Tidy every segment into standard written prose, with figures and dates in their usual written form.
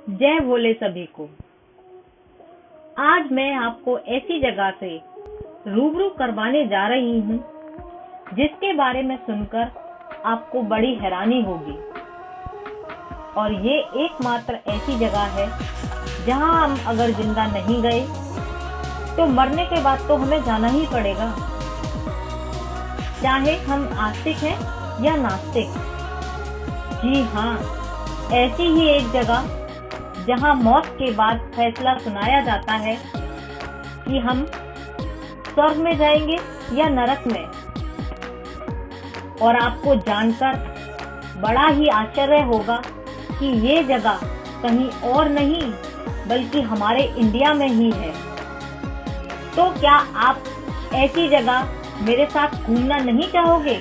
जय भोले सभी को। आज मैं आपको ऐसी जगह से रूबरू करवाने जा रही हूँ जिसके बारे में सुनकर आपको बड़ी हैरानी होगी। और ये एकमात्र ऐसी जगह है जहाँ हम अगर जिंदा नहीं गए तो मरने के बाद तो हमें जाना ही पड़ेगा, चाहे हम आस्तिक हैं या नास्तिक। जी हाँ, ऐसी ही एक जगह जहां मौत के बाद फैसला सुनाया जाता है कि हम स्वर्ग में जाएंगे या नरक में। और आपको जानकर बड़ा ही आश्चर्य होगा कि ये जगह कहीं और नहीं बल्कि हमारे इंडिया में ही है। तो क्या आप ऐसी जगह मेरे साथ घूमना नहीं चाहोगे?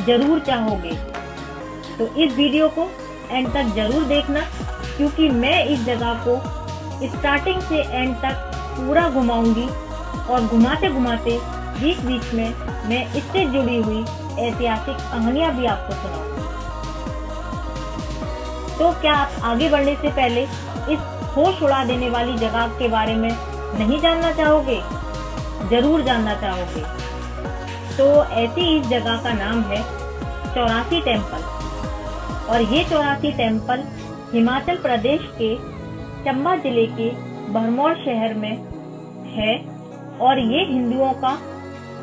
जरूर चाहोगे। तो इस वीडियो को एंड तक जरूर देखना, क्योंकि मैं इस जगह को स्टार्टिंग से एंड तक पूरा घुमाऊंगी और घुमाते घुमाते बीच बीच में मैं इससे जुड़ी हुई ऐतिहासिक कहानियां भी आपको सुनाऊंगी। तो क्या आप आगे बढ़ने से पहले इस होश उड़ा देने वाली जगह के बारे में नहीं जानना चाहोगे? जरूर जानना चाहोगे। तो ऐसी इस जगह का नाम है 84 टेम्पल। और ये 84 टेम्पल हिमाचल प्रदेश के चंबा जिले के भरमौर शहर में है और ये हिंदुओं का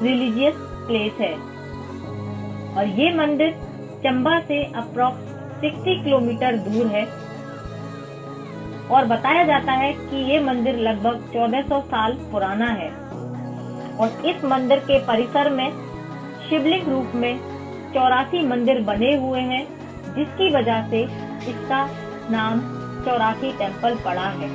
रिलीजियस प्लेस है। और ये मंदिर चंबा से अप्रॉक्स 60 किलोमीटर दूर है। और बताया जाता है कि ये मंदिर लगभग 1400 साल पुराना है। और इस मंदिर के परिसर में शिवलिंग रूप में 84 मंदिर बने हुए हैं, जिसकी वजह से इसका नाम 84 टेम्पल पड़ा है।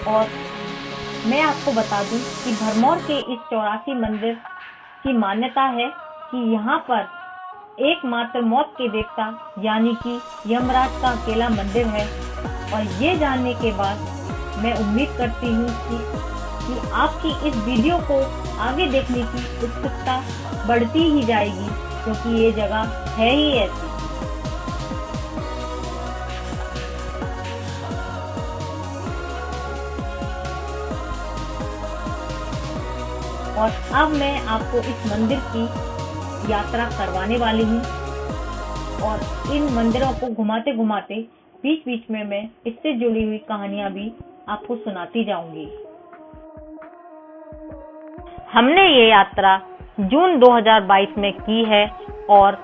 और मैं आपको बता दूं कि भरमौर के इस 84 मंदिर की मान्यता है कि यहाँ पर एकमात्र मौत के देवता यानी कि यमराज का अकेला मंदिर है। और ये जानने के बाद मैं उम्मीद करती हूँ कि आपकी इस वीडियो को आगे देखने की उत्सुकता बढ़ती ही जाएगी, क्योंकि ये जगह है ही ऐसी। और अब मैं आपको इस मंदिर की यात्रा करवाने वाली हूँ और इन मंदिरों को घुमाते घुमाते बीच बीच में मैं इससे जुड़ी हुई कहानियां भी आपको सुनाती जाऊंगी। हमने ये यात्रा जून 2022 में की है और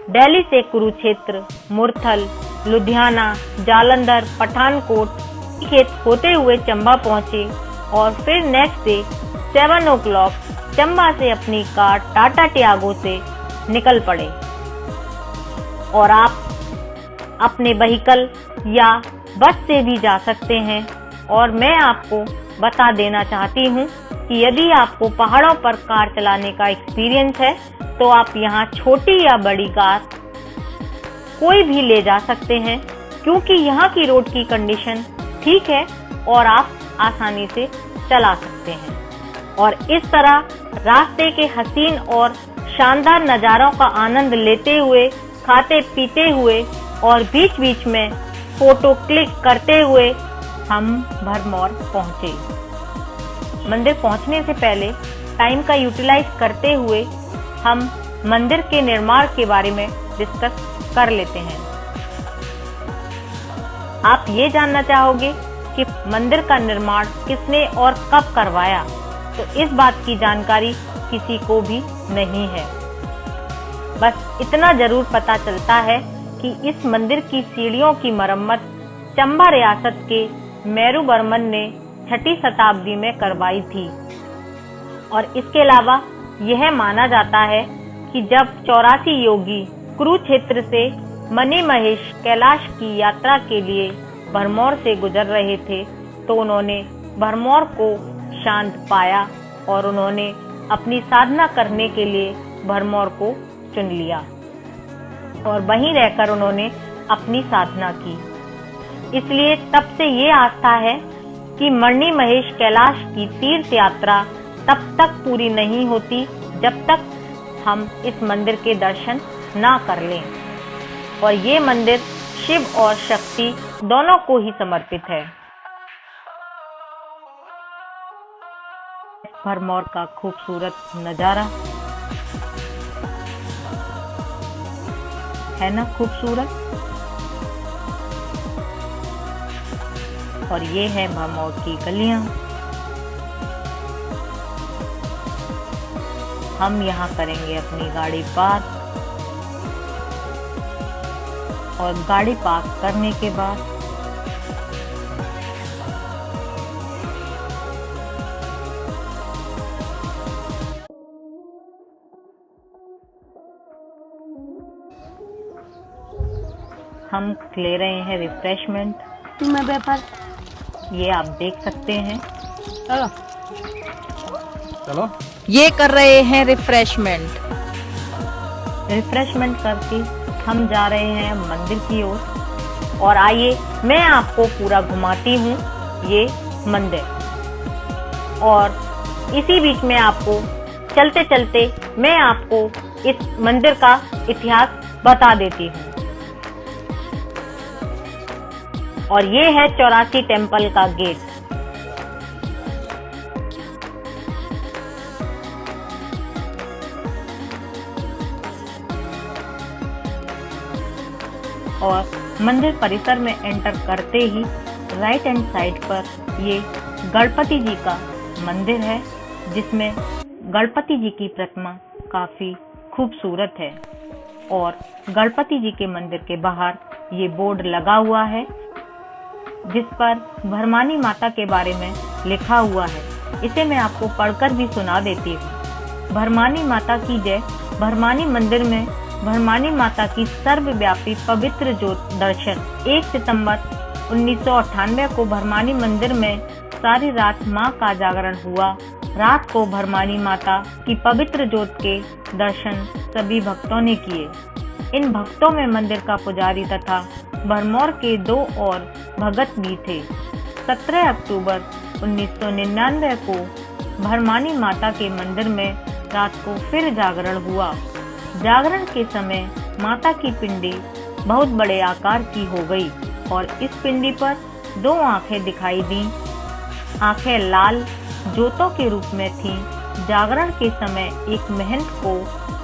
दिल्ली से कुरुक्षेत्र, मुरथल, लुधियाना, जालंधर, पठानकोट खेत होते हुए चंबा पहुंचे और फिर नेक्स्ट डे 7 o'clock चंबा से अपनी कार टाटा टियागो से निकल पड़े। और आप अपने व्हीकल या बस से भी जा सकते हैं। और मैं आपको बता देना चाहती हूँ कि यदि आपको पहाड़ों पर कार चलाने का एक्सपीरियंस है तो आप यहाँ छोटी या बड़ी कार कोई भी ले जा सकते हैं, क्योंकि यहाँ की रोड की कंडीशन ठीक है और आप आसानी से चला सकते हैं। और इस तरह रास्ते के हसीन और शानदार नज़ारों का आनंद लेते हुए, खाते पीते हुए और बीच बीच में फोटो क्लिक करते हुए हम भरमौर पहुंचे। मंदिर पहुंचने से पहले टाइम का यूटिलाइज करते हुए हम मंदिर के निर्माण के बारे में डिस्कस कर लेते हैं। आप ये जानना चाहोगे कि मंदिर का निर्माण किसने और कब करवाया, तो इस बात की जानकारी किसी को भी नहीं है। बस इतना जरूर पता चलता है कि इस मंदिर की सीढ़ियों की मरम्मत चंबा रियासत के मेरू बर्मन ने 6वीं शताब्दी में करवाई थी। और इसके अलावा यह माना जाता है कि जब 84 योगी कुरुक्षेत्र से मणि महेश कैलाश की यात्रा के लिए भरमौर से गुजर रहे थे तो उन्होंने भरमौर को शांत पाया और उन्होंने अपनी साधना करने के लिए भरमौर को चुन लिया और वहीं रहकर उन्होंने अपनी साधना की। इसलिए तब से ये आस्था है कि मणि महेश कैलाश की तीर्थ यात्रा तब तक पूरी नहीं होती जब तक हम इस मंदिर के दर्शन ना कर लें। और ये मंदिर शिव और शक्ति दोनों को ही समर्पित है। भरमौर का खूबसूरत नजारा है ना, खूबसूरत। और ये है भरमौर की गलियां। हम यहाँ करेंगे अपनी गाड़ी पार्क, और गाड़ी पार्क करने के बाद हम ले रहे हैं रिफ्रेशमेंट। तुम्हें व्यापार ये आप देख सकते हैं। चलो चलो ये कर रहे हैं रिफ्रेशमेंट करके हम जा रहे हैं मंदिर की ओर। और आइए मैं आपको पूरा घुमाती हूँ ये मंदिर, और इसी बीच में आपको चलते चलते मैं आपको इस मंदिर का इतिहास बता देती हूँ। और ये है 84 टेम्पल का गेट। और मंदिर परिसर में एंटर करते ही राइट हैंड साइड पर ये गणपति जी का मंदिर है, जिसमें गणपति जी की प्रतिमा काफी खूबसूरत है। और गणपति जी के मंदिर के बाहर ये बोर्ड लगा हुआ है जिस पर भरमानी माता के बारे में लिखा हुआ है। इसे मैं आपको पढ़कर भी सुना देती हूँ। भरमानी माता की जय। भरमानी मंदिर में भरमानी माता की सर्वव्यापी पवित्र ज्योत दर्शन। 1 सितंबर 1998 को भरमानी मंदिर में सारी रात मां का जागरण हुआ। रात को भरमानी माता की पवित्र ज्योत के दर्शन सभी भक्तों ने किए। इन भक्तों में मंदिर का पुजारी तथा भरमौर के 2 और भगत भी थे। 17 अक्टूबर 1999 को भरमानी माता के मंदिर में रात को फिर जागरण हुआ। जागरण के समय माता की पिंडी बहुत बड़े आकार की हो गई और इस पिंडी पर 2 आंखें दिखाई दी। आंखें लाल ज्योतों के रूप में थीं। जागरण के समय एक महंत को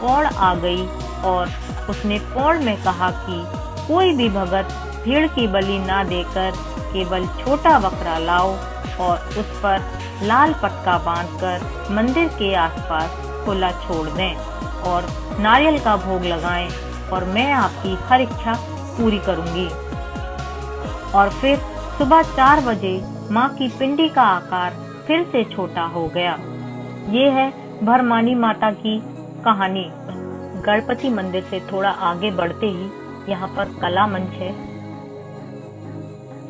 पौड़ आ गई और उसने पौड़ में कहा कि कोई भी भगत भीड़ की बलि ना देकर केवल छोटा बकरा लाओ और उस पर लाल पटका बांधकर मंदिर के आसपास खुला छोड़ दें और नारियल का भोग लगाएं और मैं आपकी हर इच्छा पूरी करूंगी। और फिर सुबह 4 बजे मां की पिंडी का आकार फिर से छोटा हो गया। ये है भरमानी माता की कहानी। गणपति मंदिर से थोड़ा आगे बढ़ते ही यहाँ पर कला मंच है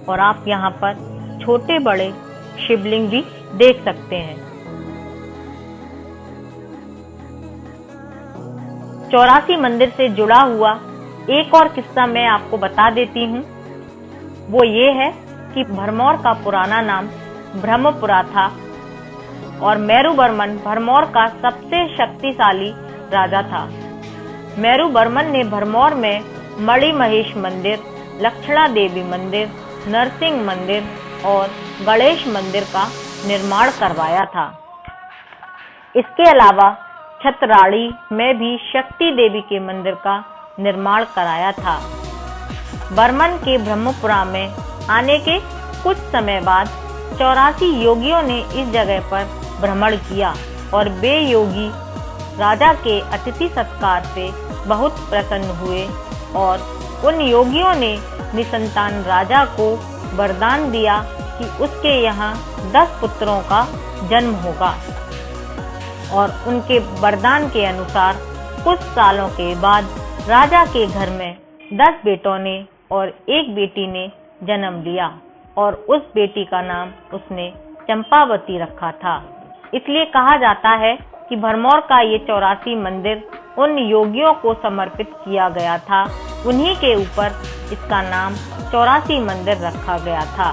और आप यहाँ पर छोटे बड़े शिवलिंग भी देख सकते हैं। 84 मंदिर से जुड़ा हुआ एक और किस्सा मैं आपको बता देती हूँ। वो ये है कि भरमौर का पुराना नाम ब्रह्मपुरा था और मेरुवर्मन भरमौर का सबसे शक्तिशाली राजा था। मेरुवर्मन ने भरमौर में मणि महेश मंदिर, लक्ष्मणा देवी मंदिर, नरसिंह मंदिर और गणेश मंदिर का निर्माण करवाया था। इसके अलावा छतराड़ी में भी शक्ति देवी के मंदिर का निर्माण कराया था। वर्मन के ब्रह्मपुरा में आने के कुछ समय बाद 84 योगियों ने इस जगह पर भ्रमण किया और वे योगी राजा के अतिथि सत्कार से बहुत प्रसन्न हुए और उन योगियों ने निसंतान राजा को वरदान दिया कि उसके यहाँ 10 पुत्रों का जन्म होगा और उनके वरदान के अनुसार कुछ सालों के बाद राजा के घर में 10 बेटों ने और एक बेटी ने जन्म लिया और उस बेटी का नाम उसने चंपावती रखा था। इसलिए कहा जाता है कि भरमौर का ये 84 मंदिर उन योगियों को समर्पित किया गया था। उन्हीं के ऊपर इसका नाम 84 मंदिर रखा गया था।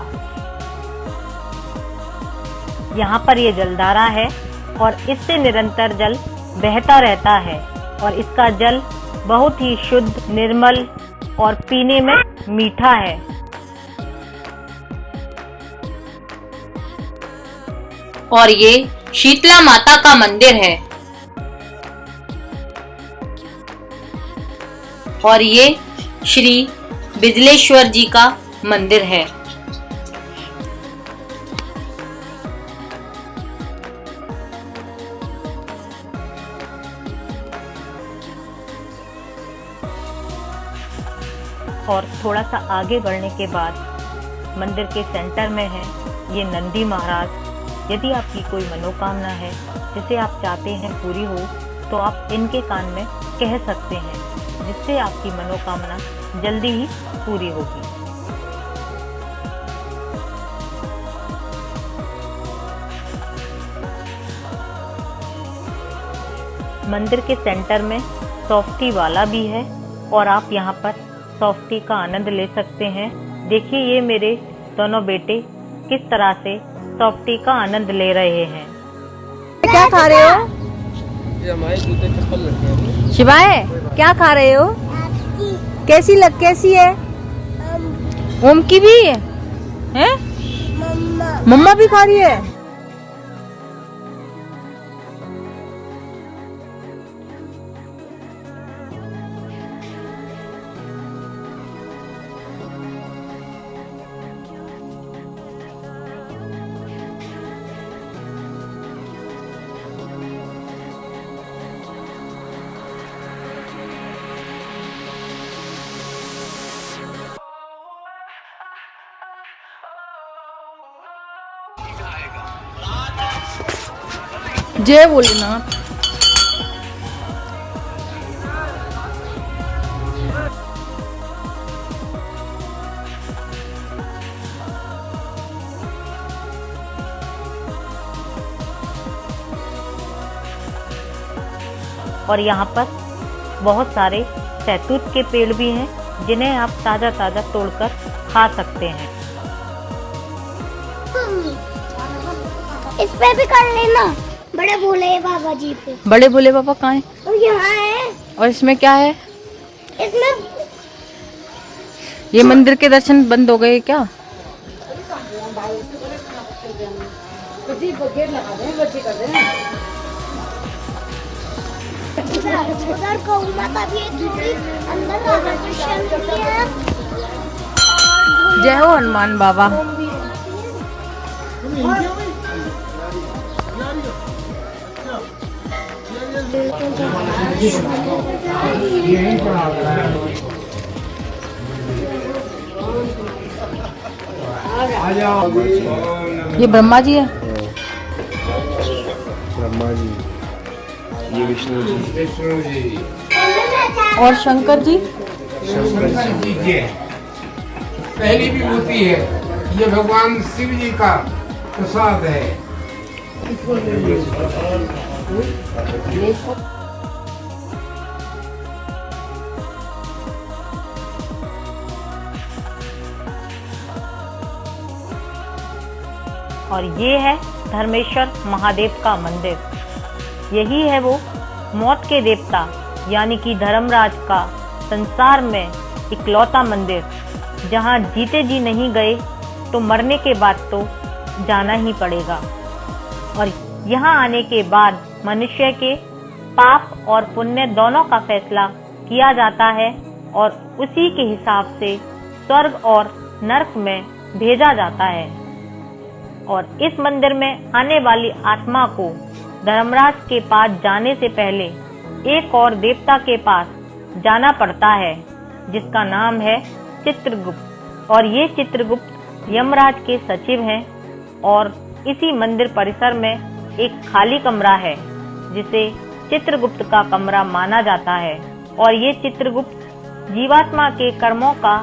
यहाँ पर ये जलधारा है और इससे निरंतर जल बहता रहता है और इसका जल बहुत ही शुद्ध, निर्मल और पीने में मीठा है। और ये शीतला माता का मंदिर है और ये श्री बिजलेश्वर जी का मंदिर है। और थोड़ा सा आगे बढ़ने के बाद मंदिर के सेंटर में है ये नंदी महाराज। यदि आपकी कोई मनोकामना है जिसे आप चाहते हैं पूरी हो तो आप इनके कान में कह सकते हैं, जिससे आपकी मनोकामना जल्दी ही पूरी होगी। मंदिर के सेंटर में सॉफ्टी वाला भी है और आप यहाँ पर सॉफ्टी का आनंद ले सकते हैं। देखिए ये मेरे दोनों बेटे किस तरह से सॉफ्टी का आनंद ले रहे हैं। क्या खा रहे हो? ये हमारे जूते चप्पल रखे हैं। शिवाय क्या खा रहे हो? कैसी है? ओम की भी है? मम्मा भी खा रही है। जय भोलेनाथ। और यहाँ पर बहुत सारे सहतूत के पेड़ भी हैं जिन्हें आप ताजा ताजा तोड़कर खा सकते हैं। इस पे भी कर लेना, बड़े भोले बाबा जी पे। बड़े भोले बाबा कहाँ है? और यहाँ है। और इसमें क्या है? इसमें ये मंदिर के दर्शन बंद हो गए क्या? उधर गौ माता भी है, थोड़ी अंदर राधा कृष्ण भी है। जय हो हनुमान बाबा। ये ब्रह्मा जी है। ब्रह्मा जी, ये विष्णु जी, और शंकर जी। पहली विभूति है, ये भगवान शिव जी का प्रसाद है। और ये है धर्मेश्वर महादेव का मंदिर। यही है वो मौत के देवता यानी कि धर्मराज का संसार में इकलौता मंदिर, जहाँ जीते जी नहीं गए तो मरने के बाद तो जाना ही पड़ेगा। और यहाँ आने के बाद मनुष्य के पाप और पुण्य दोनों का फैसला किया जाता है और उसी के हिसाब से स्वर्ग और नरक में भेजा जाता है। और इस मंदिर में आने वाली आत्मा को धर्मराज के पास जाने से पहले एक और देवता के पास जाना पड़ता है, जिसका नाम है चित्रगुप्त। और ये चित्रगुप्त यमराज के सचिव हैं और इसी मंदिर परिसर में एक खाली कमरा है जिसे चित्रगुप्त का कमरा माना जाता है। और ये चित्रगुप्त जीवात्मा के कर्मों का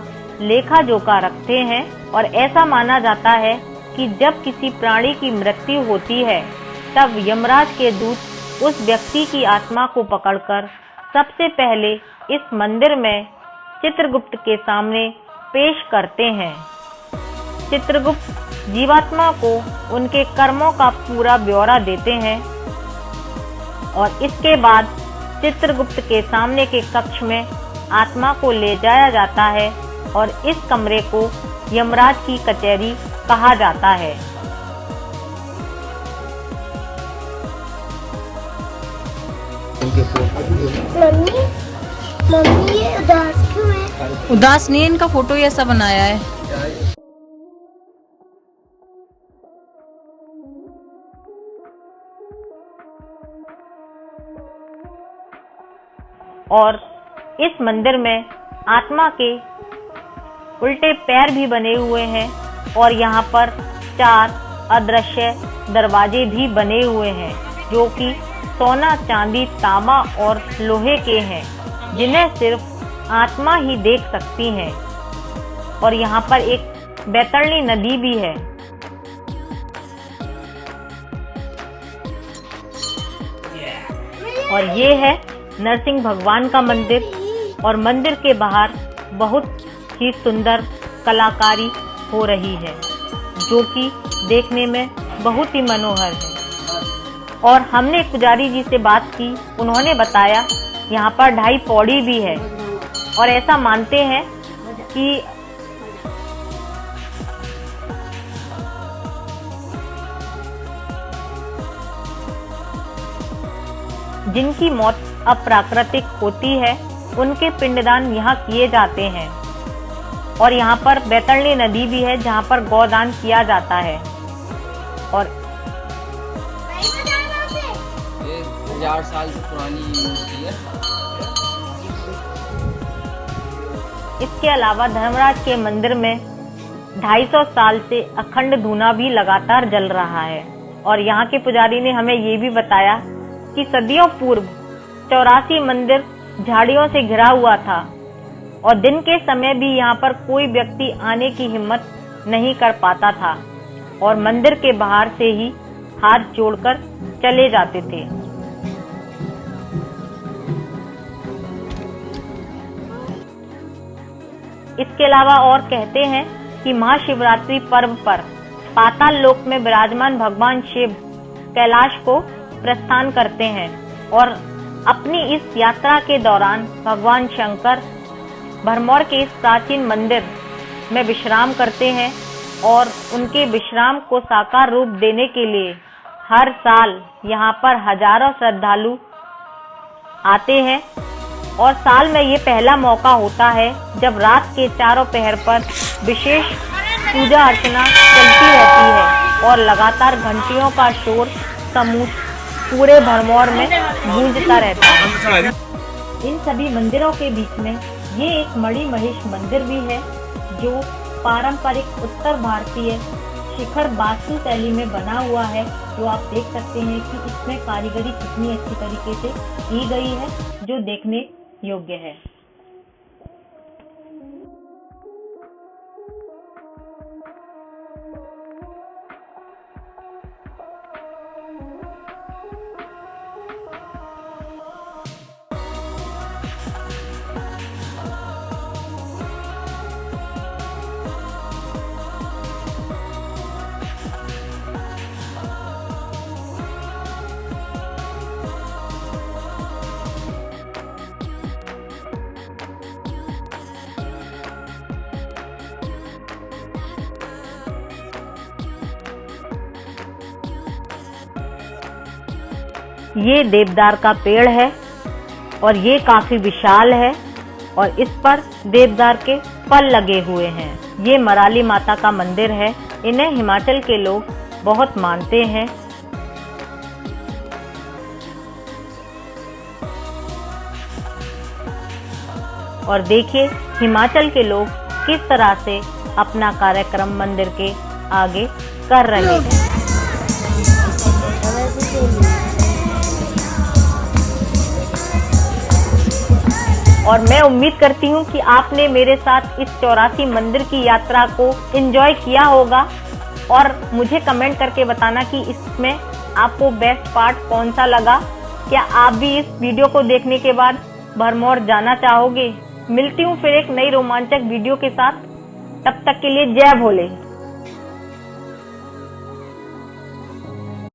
लेखा जोखा रखते हैं और ऐसा माना जाता है कि जब किसी प्राणी की मृत्यु होती है तब यमराज के दूत उस व्यक्ति की आत्मा को पकड़कर सबसे पहले इस मंदिर में चित्रगुप्त के सामने पेश करते हैं। चित्रगुप्त जीवात्मा को उनके कर्मों का पूरा ब्यौरा देते हैं और इसके बाद चित्रगुप्त के सामने के कक्ष में आत्मा को ले जाया जाता है और इस कमरे को यमराज की कचहरी कहा जाता है। मम्मी मम्मी ये उदास क्यों है? उदास नहीं, इनका फोटो ही ऐसा बनाया है। और इस मंदिर में आत्मा के उल्टे पैर भी बने हुए हैं और यहाँ पर 4 अदृश्य दरवाजे भी बने हुए हैं जो कि सोना, चांदी, तांबा और लोहे के हैं, जिन्हें सिर्फ आत्मा ही देख सकती है। और यहाँ पर एक बैतरणी नदी भी है। और ये है नरसिंह भगवान का मंदिर और मंदिर के बाहर बहुत ही सुंदर कलाकारी हो रही है जो कि देखने में बहुत ही मनोहर है। और हमने पुजारी जी से बात की, उन्होंने बताया यहाँ पर 2.5 पौड़ी भी है और ऐसा मानते हैं कि जिनकी मौत अप्राकृतिक होती है उनके पिंडदान यहाँ किए जाते हैं। और यहाँ पर बैतरणी नदी भी है जहाँ पर गौदान किया जाता है। और ये 1000 साल से पुरानी मूर्ति है। इसके अलावा धर्मराज के मंदिर में 250 साल से अखंड धूना भी लगातार जल रहा है। और यहाँ के पुजारी ने हमें ये भी बताया कि सदियों पूर्व 84 मंदिर झाड़ियों से घिरा हुआ था और दिन के समय भी यहाँ पर कोई व्यक्ति आने की हिम्मत नहीं कर पाता था और मंदिर के बाहर से ही हाथ जोड़कर चले जाते थे। इसके अलावा और कहते हैं कि महाशिवरात्रि पर्व पर पाताल लोक में विराजमान भगवान शिव कैलाश को प्रस्थान करते हैं और अपनी इस यात्रा के दौरान भगवान शंकर भरमौर के इस प्राचीन मंदिर में विश्राम करते हैं और उनके विश्राम को साकार रूप देने के लिए हर साल यहाँ पर हजारों श्रद्धालु आते हैं। और साल में ये पहला मौका होता है जब रात के चारों पहर पर विशेष पूजा अर्चना चलती रहती है और लगातार घंटियों का शोर समूह पूरे भरमौर में गूंजता रहता है। इन सभी मंदिरों के बीच में ये एक मणि महेश मंदिर भी है जो पारंपरिक उत्तर भारतीय शिखर वास्तु शैली में बना हुआ है, जो आप देख सकते हैं कि इसमें कारीगरी कितनी अच्छी तरीके से की गई है जो देखने योग्य है। ये देवदार का पेड़ है और ये काफी विशाल है और इस पर देवदार के फल लगे हुए हैं। ये मराली माता का मंदिर है, इन्हें हिमाचल के लोग बहुत मानते हैं। और देखिए हिमाचल के लोग किस तरह से अपना कार्यक्रम मंदिर के आगे कर रहे हैं। और मैं उम्मीद करती हूँ कि आपने मेरे साथ इस 84 मंदिर की यात्रा को एंजॉय किया होगा और मुझे कमेंट करके बताना कि इसमें आपको बेस्ट पार्ट कौन सा लगा। क्या आप भी इस वीडियो को देखने के बाद भरमौर जाना चाहोगे? मिलती हूँ फिर एक नई रोमांचक वीडियो के साथ, तब तक के लिए जय भोले।